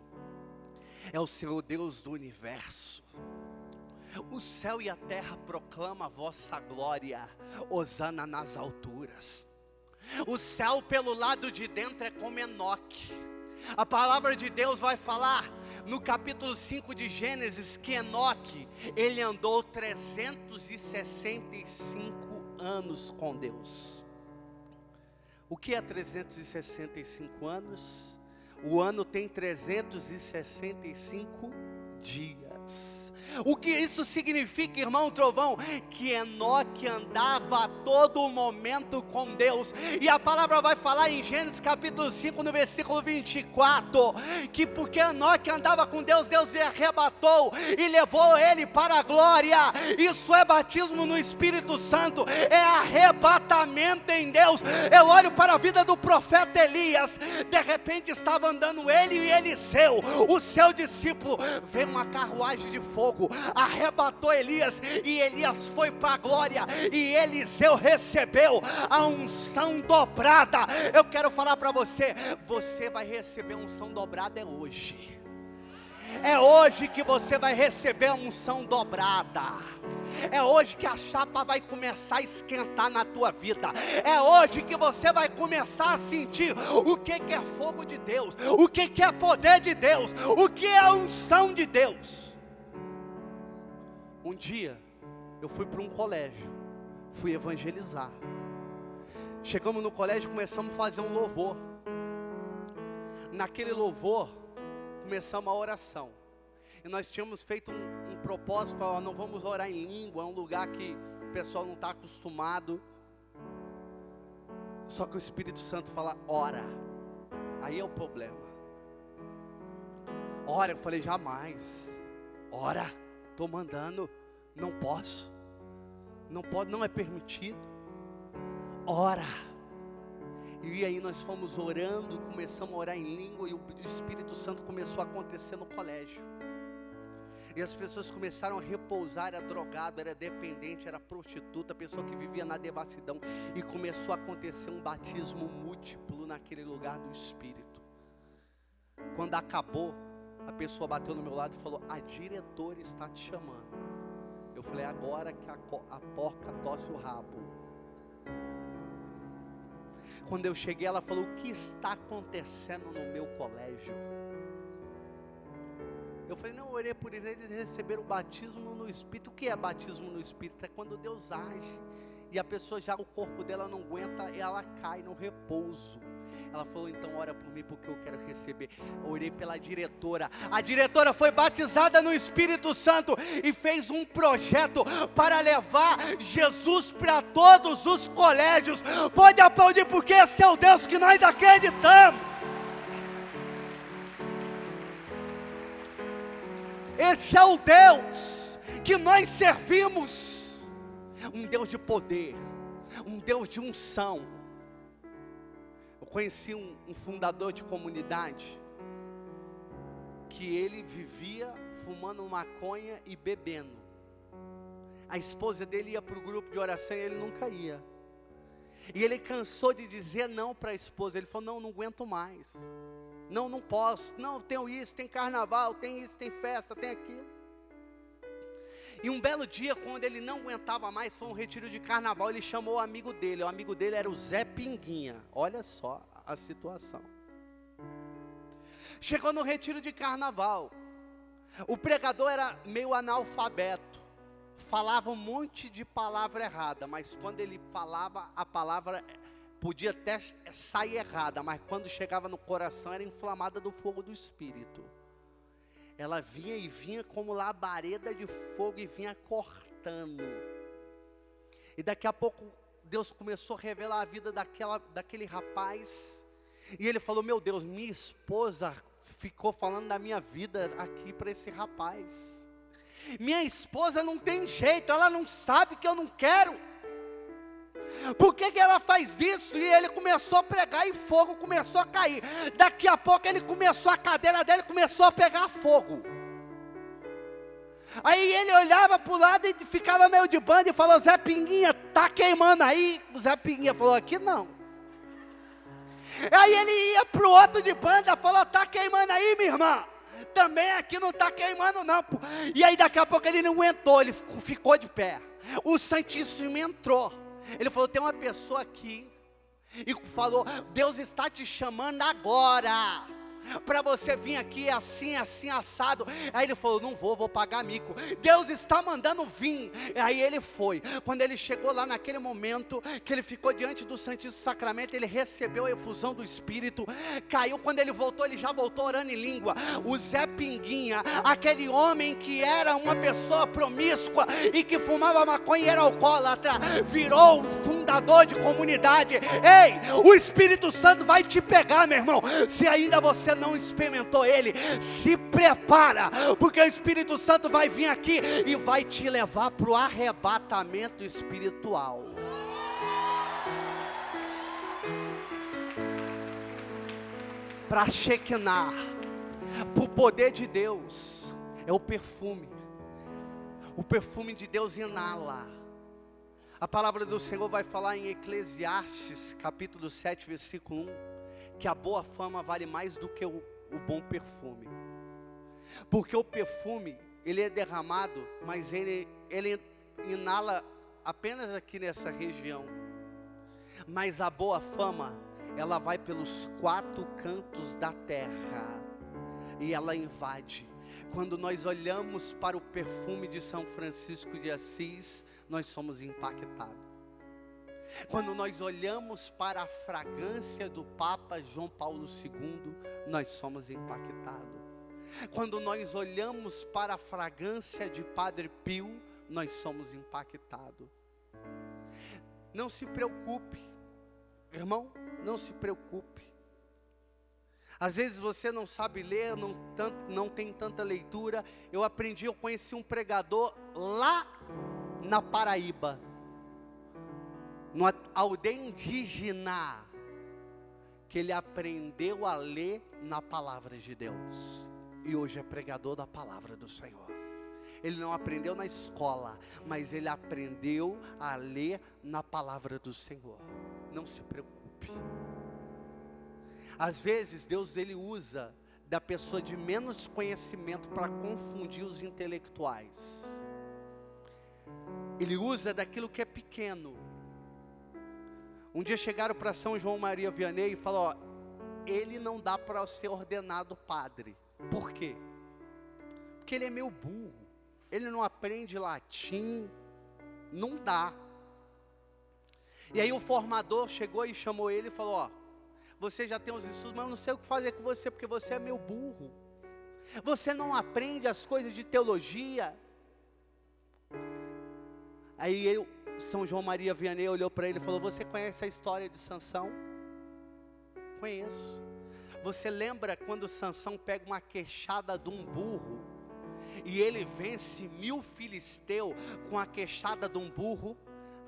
é o Senhor Deus do universo. O céu e a terra proclamam a vossa glória, hosana nas alturas. O céu pelo lado de dentro é como Enoque. A palavra de Deus vai falar no capítulo 5 de Gênesis que Enoque, ele andou 365 anos com Deus. O que é 365 anos? O ano tem 365 dias. O que isso significa, irmão Trovão? Que Enoque andava a todo momento com Deus. E a palavra vai falar em Gênesis capítulo 5, no versículo 24, que porque Enoque andava com Deus, Deus lhe arrebatou e levou ele para a glória. Isso é batismo no Espírito Santo, é arrebatamento em Deus. Eu olho para a vida do profeta Elias. De repente estava andando ele e Eliseu, o seu discípulo. Veio uma carruagem de fogo, arrebatou Elias, e Elias foi para a glória, e Eliseu recebeu a unção dobrada. Eu quero falar para você, você vai receber a unção dobrada hoje. É hoje que você vai receber a unção dobrada. É hoje que a chapa vai começar a esquentar na tua vida. É hoje que você vai começar a sentir o que é fogo de Deus, o que é poder de Deus, o que é a unção de Deus. Um dia, eu fui para um colégio, fui evangelizar. Chegamos no colégio e começamos a fazer um louvor. Naquele louvor, começamos a oração. E nós tínhamos feito um propósito, falar, não vamos orar em língua, é um lugar que o pessoal não está acostumado. Só que o Espírito Santo fala, ora. Aí é o problema. Ora, eu falei, jamais. Ora. Estou mandando, não posso, não pode, não é permitido. Ora. E aí nós fomos orando, começamos a orar em língua, e o Espírito Santo começou a acontecer no colégio. E as pessoas começaram a repousar, era drogado, era dependente, era prostituta, pessoa que vivia na devassidão. E começou a acontecer um batismo múltiplo naquele lugar do Espírito. Quando acabou, a pessoa bateu no meu lado e falou, a diretora está te chamando. Eu falei, agora que a porca tosse o rabo. Quando eu cheguei, ela falou, o que está acontecendo no meu colégio? Eu falei, não, eu orei por eles receberam o batismo no Espírito. O que é batismo no Espírito? É quando Deus age, e a pessoa já, o corpo dela não aguenta, e ela cai no repouso. Ela falou, então ora por mim, porque eu quero receber. Eu orei pela diretora. A diretora foi batizada no Espírito Santo e fez um projeto para levar Jesus para todos os colégios. Pode aplaudir, porque esse é o Deus que nós acreditamos. Esse é o Deus que nós servimos. Um Deus de poder, um Deus de unção. Eu conheci um fundador de comunidade, que ele vivia fumando maconha e bebendo. A esposa dele ia para o grupo de oração e ele nunca ia. E ele cansou de dizer não para a esposa. Ele falou, não aguento mais. Não posso. Não, tenho isso, tem carnaval, tem isso, tem festa, tem aquilo. E um belo dia, quando ele não aguentava mais, foi um retiro de carnaval, ele chamou o amigo dele. O amigo dele era o Zé Pinguinha. Olha só a situação. Chegou no retiro de carnaval. O pregador era meio analfabeto. Falava um monte de palavra errada, mas quando ele falava, a palavra podia até sair errada, mas quando chegava no coração, era inflamada do fogo do Espírito. Ela vinha e vinha como labareda de fogo e vinha cortando. E daqui a pouco Deus começou a revelar a vida daquele rapaz. E ele falou, meu Deus, minha esposa ficou falando da minha vida aqui para esse rapaz. Minha esposa não tem jeito, ela não sabe que eu não quero. Por que ela faz isso? E ele começou a pregar e fogo começou a cair. Daqui a pouco a cadeira dele começou a pegar fogo. Aí ele olhava para o lado e ficava meio de banda e falou: Zé Pinguinha, tá queimando aí? O Zé Pinguinha falou: aqui não. Aí ele ia para o outro de banda e falou: tá queimando aí, minha irmã? Também aqui não tá queimando não, pô. E aí daqui a pouco ele não aguentou, ele ficou de pé. O Santíssimo entrou. Ele falou: tem uma pessoa aqui. E falou: Deus está te chamando agora, para você vir aqui assim, assim, assado. Aí ele falou: não vou pagar mico. Deus está mandando vir. Aí ele foi. Quando ele chegou lá naquele momento, que ele ficou diante do Santíssimo Sacramento, ele recebeu a efusão do Espírito, caiu. Quando ele voltou, ele já voltou orando em língua. O Zé Pinguinha, aquele homem que era uma pessoa promíscua e que fumava maconha e era alcoólatra, virou um fundador de comunidade. Ei, o Espírito Santo vai te pegar, meu irmão. Se ainda você não experimentou ele, se prepara, porque o Espírito Santo vai vir aqui e vai te levar para o arrebatamento espiritual. Para Shekinah, para o poder de Deus, é o perfume de Deus inala. A palavra do Senhor vai falar em Eclesiastes, capítulo 7, versículo 1, que a boa fama vale mais do que o bom perfume. Porque o perfume, ele é derramado, mas ele inala apenas aqui nessa região. Mas a boa fama, ela vai pelos 4 cantos da terra, e ela invade. Quando nós olhamos para o perfume de São Francisco de Assis, nós somos impactados. Quando nós olhamos para a fragrância do Papa João Paulo II, nós somos impactados. Quando nós olhamos para a fragrância de Padre Pio, nós somos impactados. Não se preocupe, irmão, não se preocupe. Às vezes você não sabe ler, não tem tanta leitura. Eu conheci um pregador lá na Paraíba, numa aldeia indígena, que ele aprendeu a ler na palavra de Deus, e hoje é pregador da palavra do Senhor. Ele não aprendeu na escola, mas ele aprendeu a ler na palavra do Senhor. Não se preocupe. Às vezes Deus, ele usa da pessoa de menos conhecimento para confundir os intelectuais. Ele usa daquilo que é pequeno. Um dia chegaram para São João Maria Vianney e falaram: ele não dá para ser ordenado padre. Por quê? Porque ele é meio burro, ele não aprende latim, não dá. E aí o formador chegou e chamou ele e falou: ó, você já tem os estudos, mas eu não sei o que fazer com você, porque você é meio burro, você não aprende as coisas de teologia. Aí São João Maria Vianney olhou para ele e falou: você conhece a história de Sansão? Conheço. Você lembra quando Sansão pega uma queixada de um burro e ele vence 1000 filisteus com a queixada de um burro?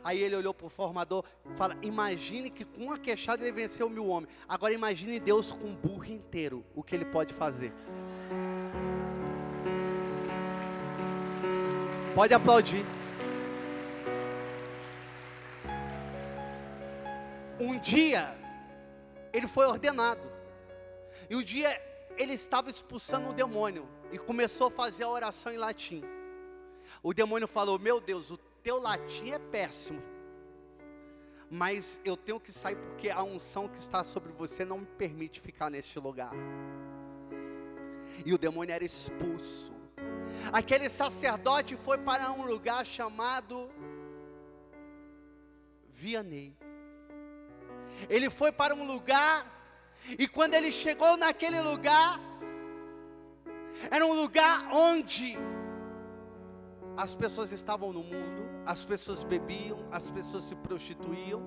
Aí ele olhou para o formador e fala: imagine que com uma queixada ele venceu 1000 homens. Agora imagine Deus com um burro inteiro, o que ele pode fazer. Pode aplaudir. Um dia ele foi ordenado, e um dia ele estava expulsando um demônio e começou a fazer a oração em latim. O demônio falou: meu Deus, o teu latim é péssimo, mas eu tenho que sair porque a unção que está sobre você não me permite ficar neste lugar. E o demônio era expulso. Aquele sacerdote foi para um lugar chamado Vianney. Ele foi para um lugar, e quando ele chegou naquele lugar, era um lugar onde as pessoas estavam no mundo, as pessoas bebiam, as pessoas se prostituíam,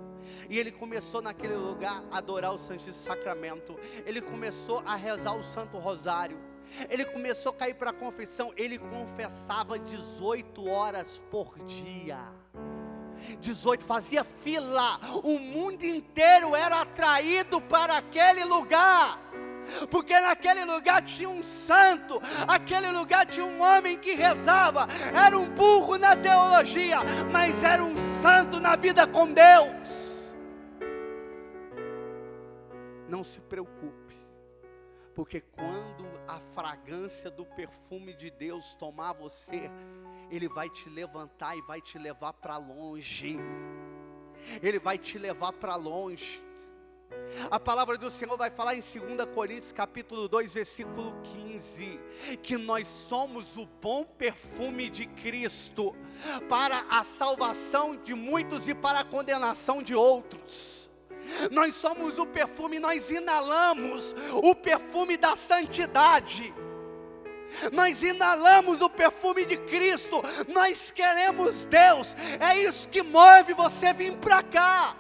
e ele começou naquele lugar a adorar o Santíssimo Sacramento. Ele começou a rezar o Santo Rosário, ele começou a cair para a confissão. Ele confessava 18 horas por dia. 18, fazia fila, o mundo inteiro era atraído para aquele lugar. porque naquele lugar tinha um santo, aquele lugar tinha um homem que rezava, era um burro na teologia, mas era um santo na vida com Deus. Não se preocupe, porque quando a fragrância do perfume de Deus tomar você, Ele vai te levantar e vai te levar para longe. Ele vai te levar para longe. A palavra do Senhor vai falar em 2 Coríntios capítulo 2, versículo 15, que nós somos o bom perfume de Cristo, para a salvação de muitos e para a condenação de outros. Nós somos o perfume, nós inalamos o perfume da santidade. Nós inalamos o perfume de Cristo, nós queremos Deus, é isso que move você vir para cá.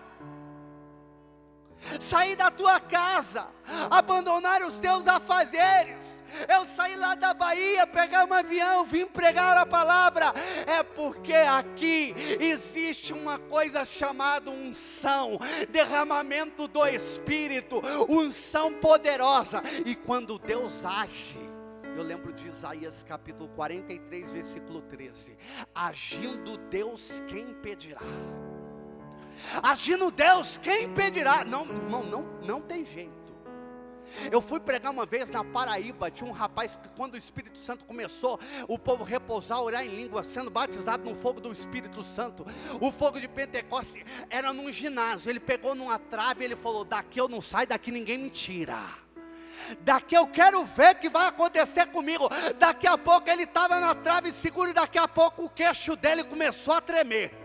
Sair da tua casa, abandonar os teus afazeres. Eu saí lá da Bahia, pegar um avião, vim pregar a palavra. É porque aqui existe uma coisa chamada unção, derramamento do Espírito, unção poderosa. E quando Deus age, eu lembro de Isaías capítulo 43, versículo 13: agindo Deus, quem impedirá? Agindo Deus, quem impedirá? Não, irmão, não tem jeito. Eu fui pregar uma vez na Paraíba, tinha um rapaz que quando o Espírito Santo começou, o povo repousar, orar em língua, sendo batizado no fogo do Espírito Santo. O fogo de Pentecostes era num ginásio, ele pegou numa trave e ele falou: daqui eu não saio, daqui ninguém me tira. Daqui eu quero ver o que vai acontecer comigo. Daqui a pouco ele estava na trave seguro e daqui a pouco o queixo dele começou a tremer.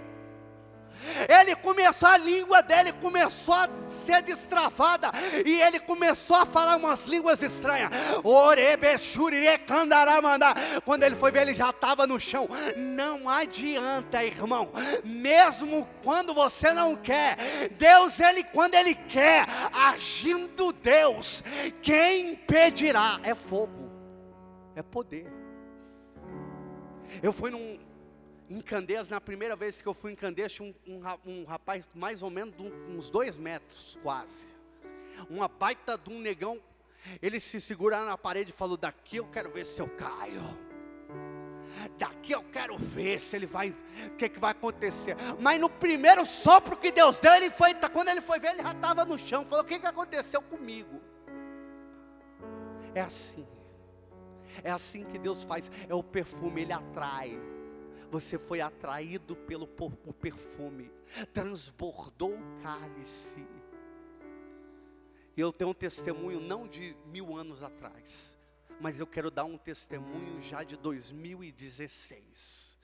Ele começou, a língua dele começou a ser destravada, e ele começou a falar umas línguas estranhas. Quando ele foi ver, ele já estava no chão. Não adianta, irmão, mesmo quando você não quer, Deus, quando Ele quer, agindo Deus, quem impedirá? É fogo, é poder. Eu fui em Candeias, na primeira vez que eu fui em Candeias, tinha um rapaz mais ou menos de uns 2 metros quase, uma baita de um negão. Ele se segurou na parede e falou: daqui eu quero ver se eu caio, daqui eu quero ver se ele vai, o que vai acontecer. Mas no primeiro sopro que Deus deu, quando ele foi ver, ele já estava no chão. Falou: o que aconteceu comigo? É assim que Deus faz, é o perfume, Ele atrai. Você foi atraído pelo perfume, transbordou o cálice. E eu tenho um testemunho não de 1000 anos atrás, mas eu quero dar um testemunho já de 2016.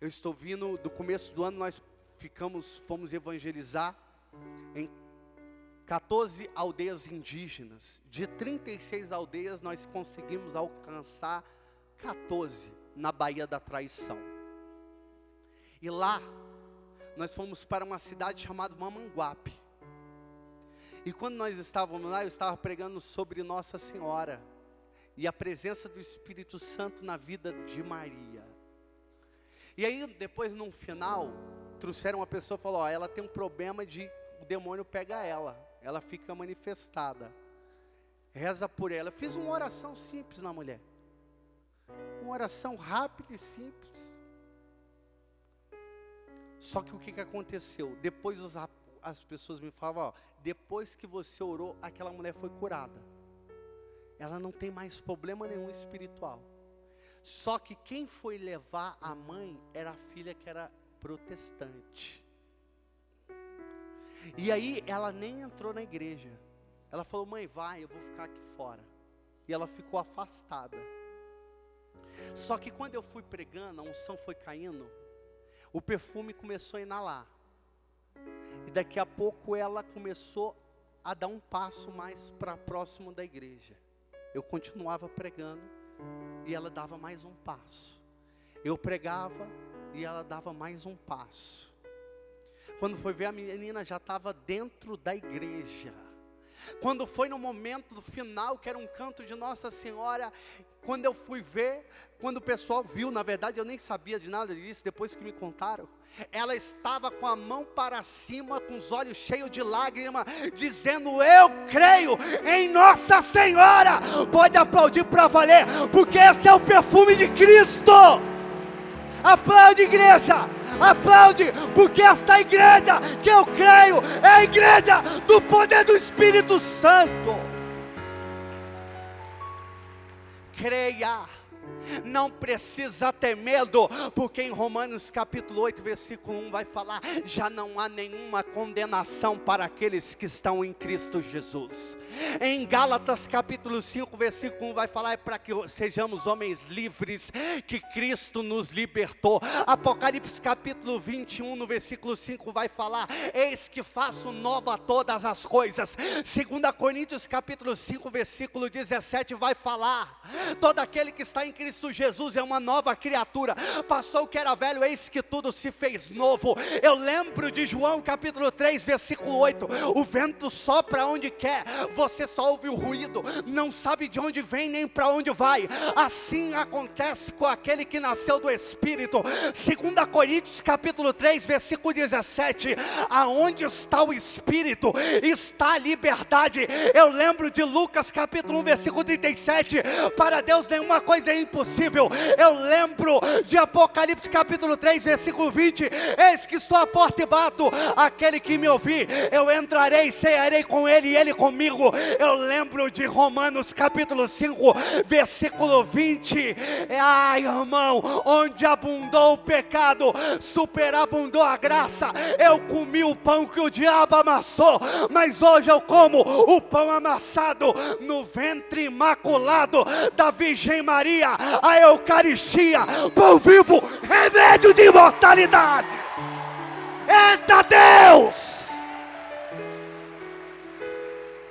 Eu estou vindo, do começo do ano nós fomos evangelizar em 14 aldeias indígenas. De 36 aldeias nós conseguimos alcançar 14 na Baía da Traição. E lá, nós fomos para uma cidade chamada Mamanguape. E quando nós estávamos lá, eu estava pregando sobre Nossa Senhora e a presença do Espírito Santo na vida de Maria. E aí, depois, no final, trouxeram uma pessoa e falou: ó, ela tem um problema de o demônio pega ela fica manifestada. Reza por ela. Eu fiz uma oração simples na mulher. Uma oração rápida e simples. Só que o que aconteceu? Depois as pessoas me falavam: ó, depois que você orou, aquela mulher foi curada. Ela não tem mais problema nenhum espiritual. Só que quem foi levar a mãe era a filha que era protestante. E aí ela nem entrou na igreja. Ela falou: mãe, vai, eu vou ficar aqui fora. E ela ficou afastada. Só que quando eu fui pregando, a unção foi caindo, o perfume começou a inalar. E daqui a pouco ela começou a dar um passo mais para próximo da igreja. Eu continuava pregando e ela dava mais um passo. Eu pregava e ela dava mais um passo. Quando foi ver, a menina já estava dentro da igreja. Quando foi no momento do final, que era um canto de Nossa Senhora, quando eu fui ver, quando o pessoal viu, na verdade eu nem sabia de nada disso, depois que me contaram, ela estava com a mão para cima, com os olhos cheios de lágrimas, dizendo: eu creio em Nossa Senhora. Pode aplaudir para valer, porque esse é o perfume de Cristo. Aplaude, igreja, aplaude, porque esta igreja que eu creio é a igreja do poder do Espírito Santo. Creia, não precisa ter medo, porque em Romanos capítulo 8, versículo 1 vai falar: já não há nenhuma condenação para aqueles que estão em Cristo Jesus. Em Gálatas capítulo 5, versículo 1 vai falar: é para que sejamos homens livres, que Cristo nos libertou. Apocalipse capítulo 21, no versículo 5 vai falar: eis que faço nova todas as coisas. 2 Coríntios capítulo 5, versículo 17 vai falar: todo aquele que está em Cristo Jesus é uma nova criatura, passou o que era velho, eis que tudo se fez novo. Eu lembro de João capítulo 3, versículo 8, o vento sopra onde quer, você só ouve o ruído, não sabe de onde vem nem para onde vai. Assim acontece com aquele que nasceu do Espírito. 2 Coríntios capítulo 3, versículo 17, aonde está o Espírito, está a liberdade. Eu lembro de Lucas capítulo 1, versículo 37, para Deus nenhuma coisa é impossível. Eu lembro de Apocalipse capítulo 3, versículo 20, eis que estou à porta e bato, aquele que me ouvir, eu entrarei, cearei com ele e ele comigo. Eu lembro de Romanos capítulo 5, versículo 20, ai irmão, onde abundou o pecado, superabundou a graça. Eu comi o pão que o diabo amassou, mas hoje eu como o pão amassado no ventre imaculado da Virgem Maria, a Eucaristia, pão vivo, remédio de imortalidade. Eita Deus!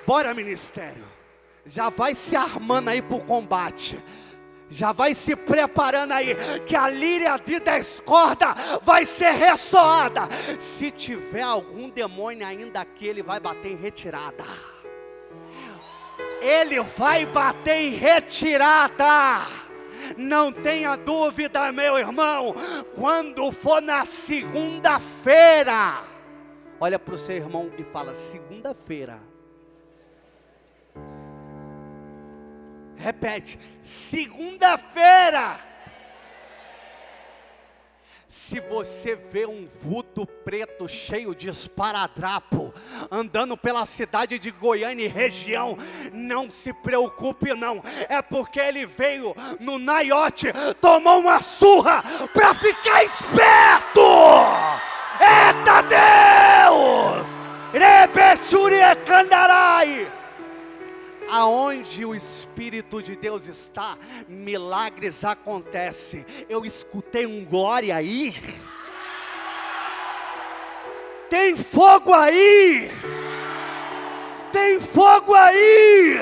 Bora, ministério, já vai se armando aí para o combate, já vai se preparando aí, que a líria de 10 cordas vai ser ressoada. Se tiver algum demônio ainda aqui, ele vai bater em retirada. Ele vai bater em retirada. Não tenha dúvida, meu irmão, quando for na segunda-feira, olha para o seu irmão e fala: segunda-feira. Repete: segunda-feira. Se você vê um vulto preto cheio de esparadrapo andando pela cidade de Goiânia e região, não se preocupe não, é porque ele veio no naiote, tomou uma surra para ficar esperto. Eita Deus! Rebechuri e candarai. Aonde o Espírito de Deus está, milagres acontecem. Eu escutei um glória aí. Tem fogo aí. Tem fogo aí.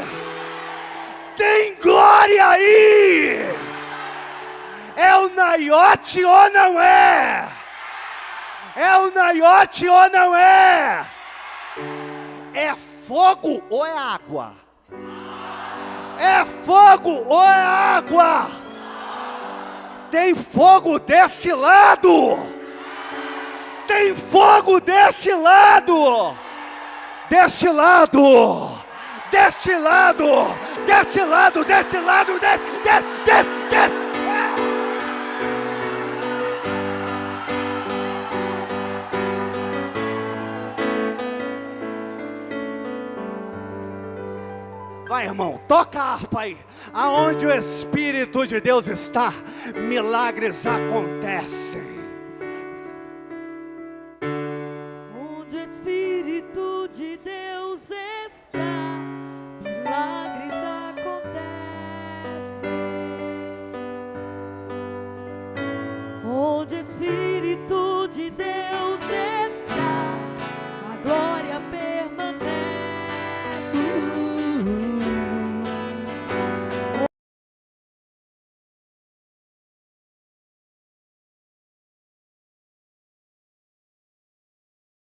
Tem glória aí. É o naiote ou não é? É o naiote ou não é? É fogo ou é água? É fogo ou é água? Tem fogo deste lado. Tem fogo deste lado. Deste lado. Deste lado. Deste lado. Deste lado. Deste. Vai, irmão, toca a harpa aí. Aonde o Espírito de Deus está, milagres acontecem.